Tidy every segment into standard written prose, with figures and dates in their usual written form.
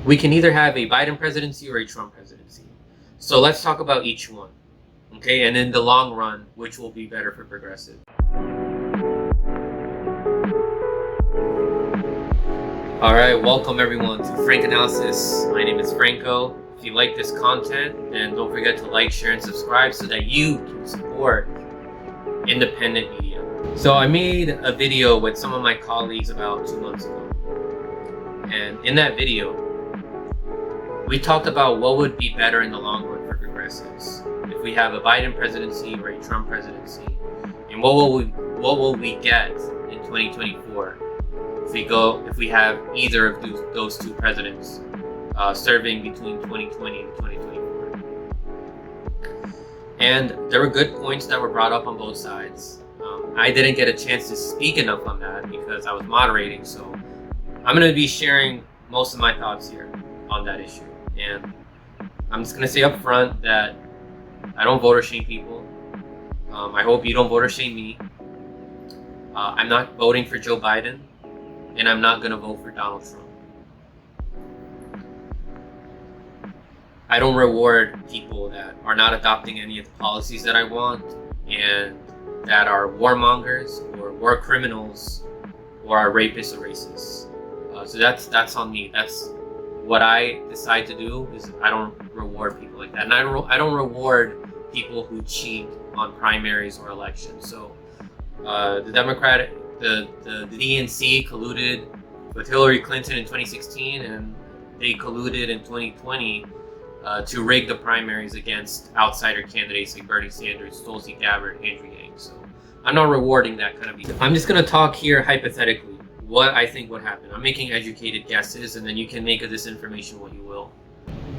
We can either have a Biden presidency or a Trump presidency. So let's talk about each one, okay? And in the long run, which will be better for progressive. All right, welcome everyone to Franc Analysis. My name is Franco. If you like this content, then don't forget to like, share, and subscribe so that you can support independent media. So I made a video with some of my colleagues about 2 months ago. And in that video, we talked about what would be better in the long run for progressives if we have a Biden presidency or a Trump presidency, and what will we get in 2024 if we have either of those two presidents serving between 2020 and 2024. And there were good points that were brought up on both sides. I didn't get a chance to speak enough on that because I was moderating, so I'm going to be sharing most of my thoughts here on that issue. And I'm just going to say up front that I don't vote or shame people. I hope you don't vote or shame me. I'm not voting for Joe Biden, and I'm not going to vote for Donald Trump. I don't reward people that are not adopting any of the policies that I want and that are warmongers or war criminals or are rapists or racists. So that's on me. That's what I decide to do. Is I don't reward people like that, and I don't reward people who cheat on primaries or elections. So the DNC colluded with Hillary Clinton in 2016, and they colluded in 2020 to rig the primaries against outsider candidates like Bernie Sanders, Tulsi Gabbard, Andrew Yang. So I'm not rewarding that kind of behavior. I'm just going to talk here hypothetically what I think would happen. I'm making educated guesses, and then you can make of this information what you will.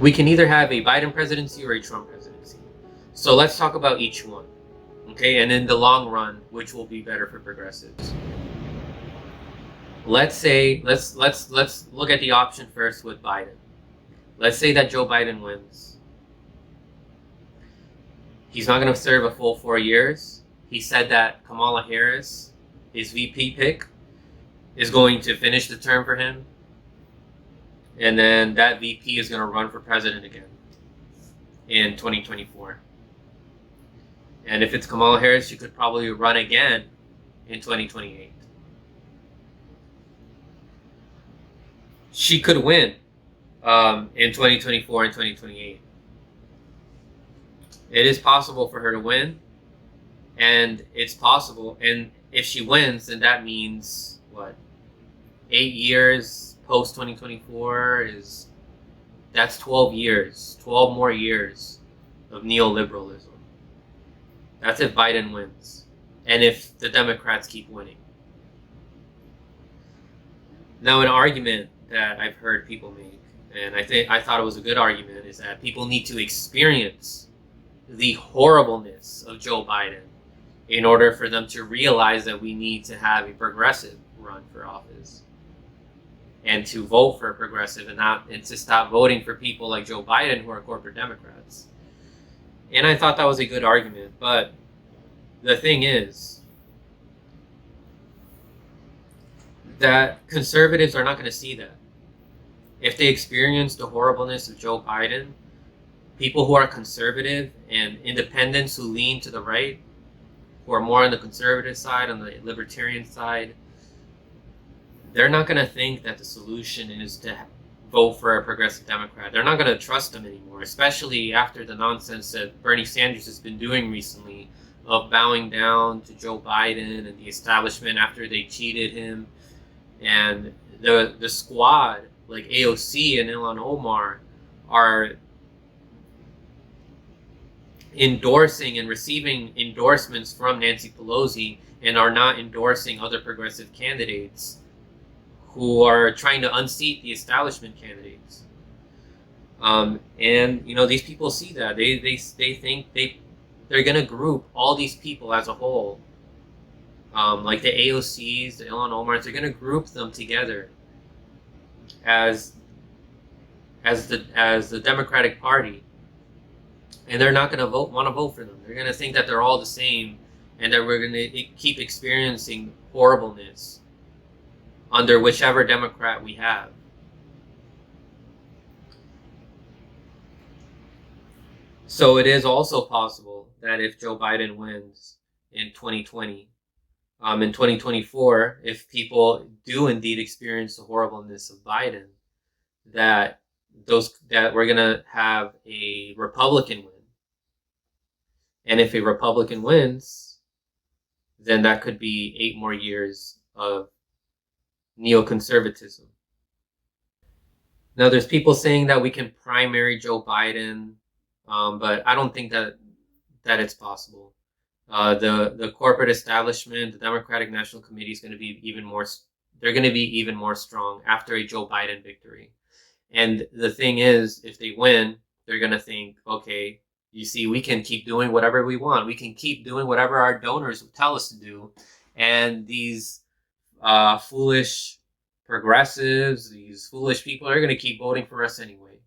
We can either have a Biden presidency or a Trump presidency. So let's talk about each one, okay? And in the long run, which will be better for progressives. Let's look at the option first with Biden. Let's say that Joe Biden wins. He's not going to serve a full 4 years. He said that Kamala Harris, his VP pick, is going to finish the term for him. And then that VP is going to run for president again in 2024. And if it's Kamala Harris, she could probably run again in 2028. She could win in 2024 and 2028. It is possible for her to win, and it's possible. And if she wins, then that means what? 8 years post 2024 that's 12 years, 12 more years of neoliberalism. That's if Biden wins, and if the Democrats keep winning. Now, an argument that I've heard people make, and I thought it was a good argument, is that people need to experience the horribleness of Joe Biden in order for them to realize that we need to have a progressive run for office and to vote for a progressive and to stop voting for people like Joe Biden who are corporate Democrats. And I thought that was a good argument, but the thing is that conservatives are not going to see that. If they experience the horribleness of Joe Biden, people who are conservative and independents who lean to the right, who are more on the conservative side, on the libertarian side, they're not going to think that the solution is to vote for a progressive Democrat. They're not going to trust them anymore, especially after the nonsense that Bernie Sanders has been doing recently of bowing down to Joe Biden and the establishment after they cheated him. And the squad, like AOC and Ilhan Omar, are endorsing and receiving endorsements from Nancy Pelosi and are not endorsing other progressive candidates who are trying to unseat the establishment candidates. And these people see that. They think they're gonna group all these people as a whole, like the AOCs, the Ilhan Omars. They're gonna group them together as the Democratic Party, and they're not gonna want to vote for them. They're gonna think that they're all the same, and that we're gonna keep experiencing horribleness under whichever Democrat we have. So it is also possible that if Joe Biden wins in 2020, in 2024, if people do indeed experience the horribleness of Biden, that we're gonna have a Republican win, and if a Republican wins, then that could be 8 more years of neoconservatism. Now, there's people saying that we can primary Joe Biden, but I don't think that it's possible. The corporate establishment, the Democratic National Committee is going to be even more. They're going to be even more strong after a Joe Biden victory. And the thing is, if they win, they're going to think, okay, you see, we can keep doing whatever we want. We can keep doing whatever our donors tell us to do. And these foolish progressives, these foolish people are going to keep voting for us anyway.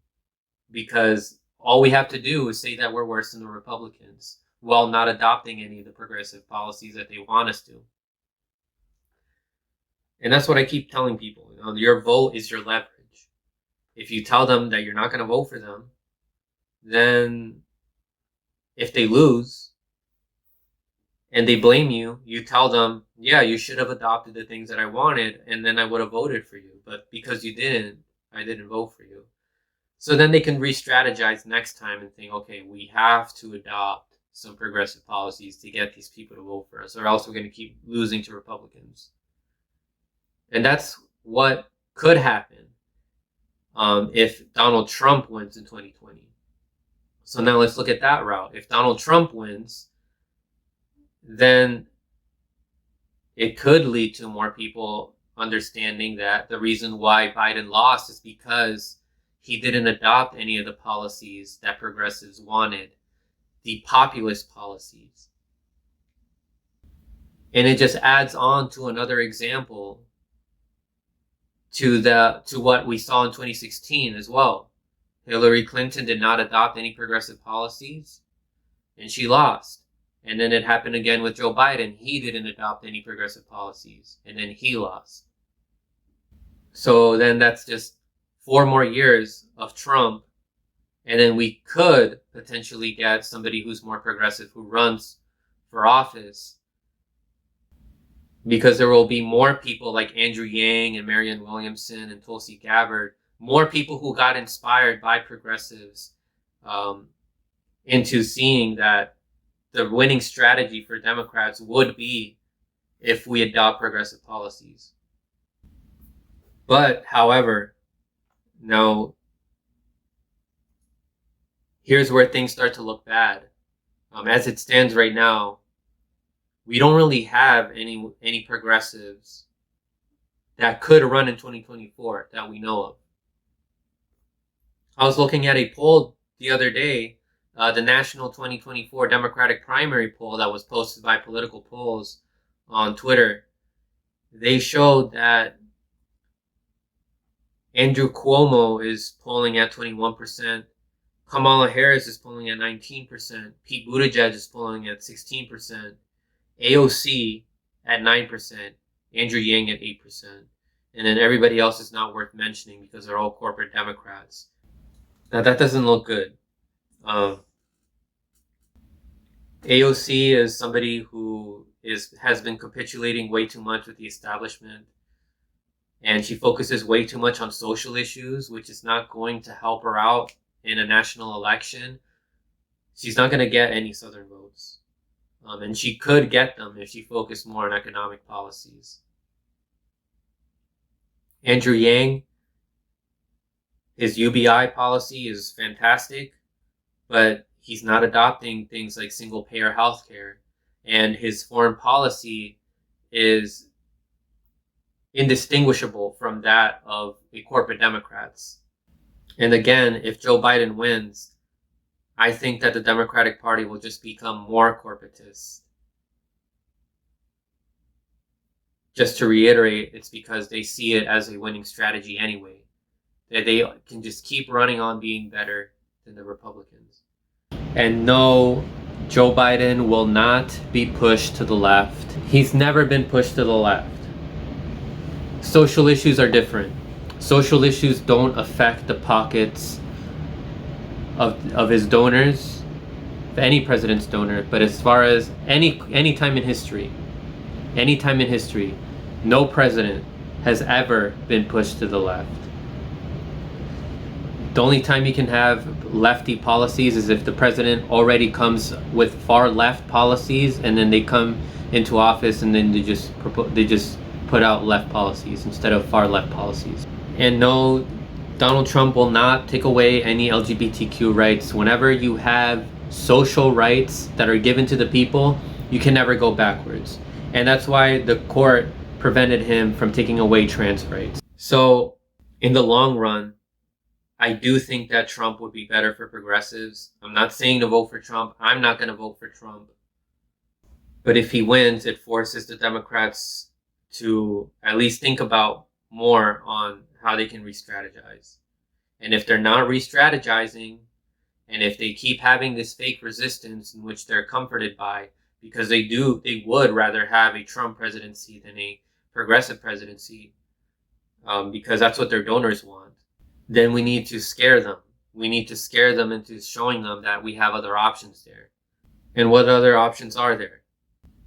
Because all we have to do is say that we're worse than the Republicans while not adopting any of the progressive policies that they want us to. And that's what I keep telling people. You know, your vote is your leverage. If you tell them that you're not going to vote for them, then if they lose and they blame you, you tell them, yeah, you should have adopted the things that I wanted, and then I would have voted for you. But because you didn't, I didn't vote for you. So then they can re-strategize next time and think, okay, we have to adopt some progressive policies to get these people to vote for us, or else we're going to keep losing to Republicans. And that's what could happen if Donald Trump wins in 2020. So now let's look at that route. If Donald Trump wins, then it could lead to more people understanding that the reason why Biden lost is because he didn't adopt any of the policies that progressives wanted, the populist policies. And it just adds on to another example to what we saw in 2016 as well. Hillary Clinton did not adopt any progressive policies, and she lost. And then it happened again with Joe Biden. He didn't adopt any progressive policies, and then he lost. So then that's just 4 more years of Trump, and then we could potentially get somebody who's more progressive who runs for office, because there will be more people like Andrew Yang and Marianne Williamson and Tulsi Gabbard, more people who got inspired by progressives into seeing that the winning strategy for Democrats would be if we adopt progressive policies. But, however, now, here's where things start to look bad. As it stands right now, we don't really have any progressives that could run in 2024 that we know of. I was looking at a poll the other day, the National 2024 Democratic Primary poll that was posted by Political Polls on Twitter. They showed that Andrew Cuomo is polling at 21%. Kamala Harris is polling at 19%. Pete Buttigieg is polling at 16%. AOC at 9%. Andrew Yang at 8%. And then everybody else is not worth mentioning because they're all corporate Democrats. Now that doesn't look good. AOC is somebody who has been capitulating way too much with the establishment. And she focuses way too much on social issues, which is not going to help her out in a national election. She's not going to get any Southern votes. And she could get them if she focused more on economic policies. Andrew Yang, his UBI policy is fantastic, but he's not adopting things like single-payer healthcare. And his foreign policy is indistinguishable from that of the corporate Democrats. And again, if Joe Biden wins, I think that the Democratic Party will just become more corporatist. Just to reiterate, it's because they see it as a winning strategy anyway. That they can just keep running on being better than the Republicans. And no, Joe Biden will not be pushed to the left. He's never been pushed to the left. Social issues are different. Social issues don't affect the pockets of his donors for any president's donor, but as far as any time in history, no president has ever been pushed to the left. The only time you can have lefty policies is if the president already comes with far left policies, and then they come into office and then they just put out left policies instead of far left policies. And no, Donald Trump will not take away any LGBTQ rights. Whenever you have social rights that are given to the people, you can never go backwards. And that's why the court prevented him from taking away trans rights. So in the long run, I do think that Trump would be better for progressives. I'm not saying to vote for Trump. I'm not going to vote for Trump. But if he wins, it forces the Democrats to at least think about more on how they can re-strategize. And if they're not re-strategizing, and if they keep having this fake resistance in which they're comforted by, because they would rather have a Trump presidency than a progressive presidency, because that's what their donors want, then we need to scare them. We need to scare them into showing them that we have other options there. And what other options are there?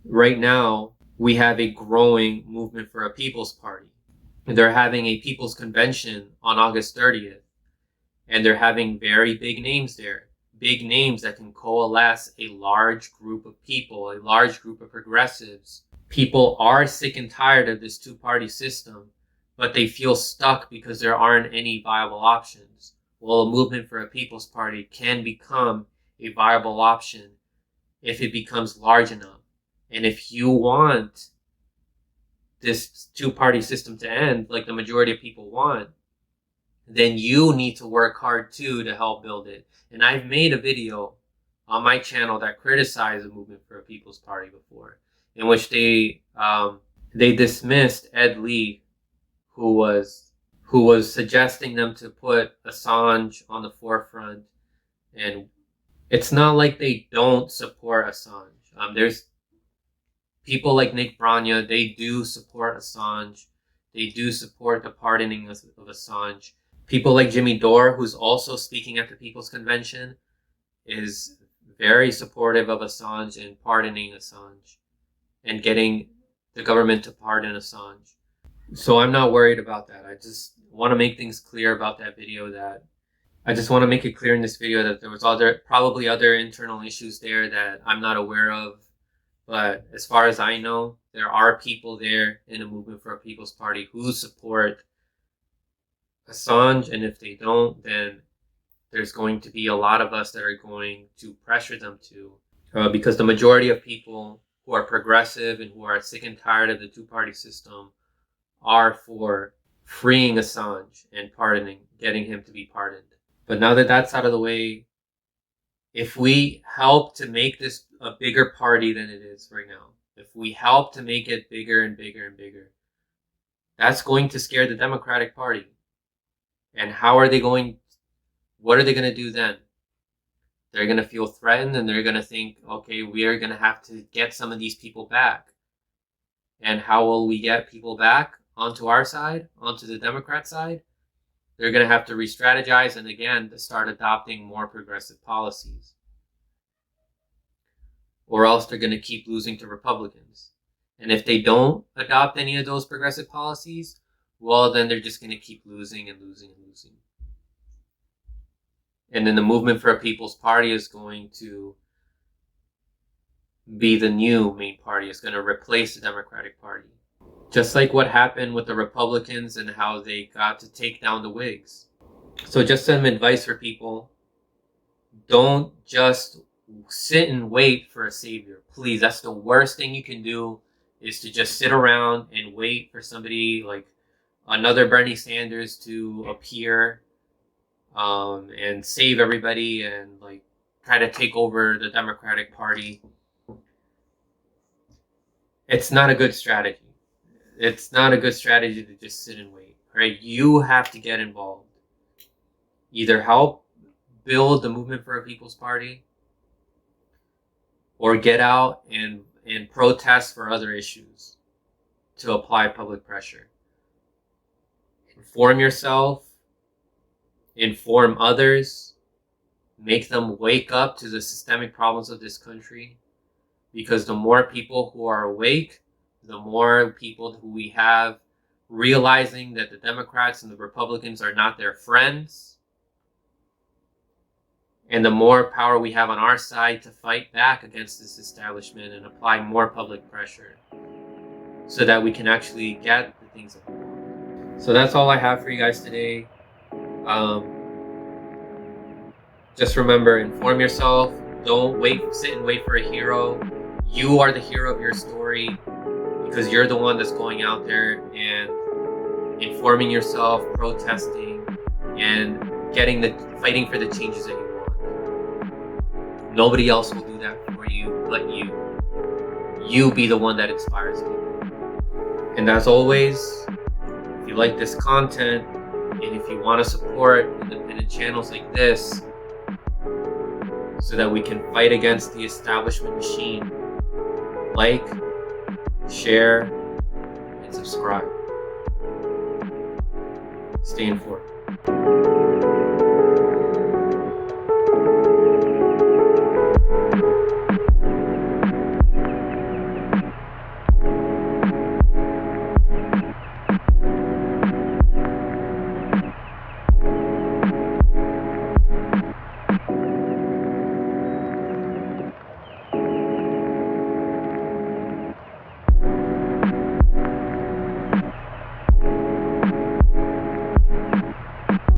Right now, we have a growing movement for a People's Party. They're having a People's Convention on August 30th. And they're having very big names there. Big names that can coalesce a large group of people, a large group of progressives. People are sick and tired of this two-party system, but they feel stuck because there aren't any viable options. Well, a movement for a People's Party can become a viable option if it becomes large enough. And if you want this two-party system to end, like the majority of people want, then you need to work hard too to help build it. And I've made a video on my channel that criticized the movement for a People's Party before, in which they dismissed Ed Lee, who was suggesting them to put Assange on the forefront. And it's not like they don't support Assange. There's people like Nick Branya, they do support Assange. They do support the pardoning of Assange. People like Jimmy Dore, who's also speaking at the People's Convention, is very supportive of Assange and pardoning Assange and getting the government to pardon Assange. So I'm not worried about that. I just want to make things clear about that video. I just want to make it clear in this video that there was probably other internal issues there that I'm not aware of. But as far as I know, there are people there in the movement for a People's Party who support Assange, and if they don't, then there's going to be a lot of us that are going to pressure them to, because the majority of people who are progressive and who are sick and tired of the two-party system are for freeing Assange and getting him to be pardoned. But now that that's out of the way, if we help to make this a bigger party than it is right now, if we help to make it bigger and bigger and bigger, that's going to scare the Democratic Party. And what are they going to do then? They're going to feel threatened, and they're going to think, okay, we are going to have to get some of these people back. And how will we get people back onto our side, onto the Democrat side? They're going to have to re-strategize and again to start adopting more progressive policies. Or else they're going to keep losing to Republicans. And if they don't adopt any of those progressive policies, well, then they're just going to keep losing and losing and losing. And then the movement for a People's Party is going to be the new main party. It's going to replace the Democratic Party. Just like what happened with the Republicans and how they got to take down the Whigs. So just some advice for people. Don't just sit and wait for a savior. Please, that's the worst thing you can do, is to just sit around and wait for somebody like another Bernie Sanders to appear and save everybody and like try to take over the Democratic Party. It's not a good strategy. It's not a good strategy to just sit and wait, right? You have to get involved. Either help build the movement for a People's Party, or get out and protest for other issues to apply public pressure. Inform yourself, inform others, make them wake up to the systemic problems of this country. Because the more people who are awake, the more people who we have realizing that the Democrats and the Republicans are not their friends, and the more power we have on our side to fight back against this establishment and apply more public pressure so that we can actually get the things that we want. So that's all I have for you guys today. Just remember, inform yourself. Don't sit and wait for a hero. You are the hero of your story because you're the one that's going out there and informing yourself, protesting, and fighting for the changes that you want. Nobody else will do that for you but you. You be the one that inspires people. And as always, if you like this content and if you want to support independent channels like this so that we can fight against the establishment machine, like, share, and subscribe. Stay informed.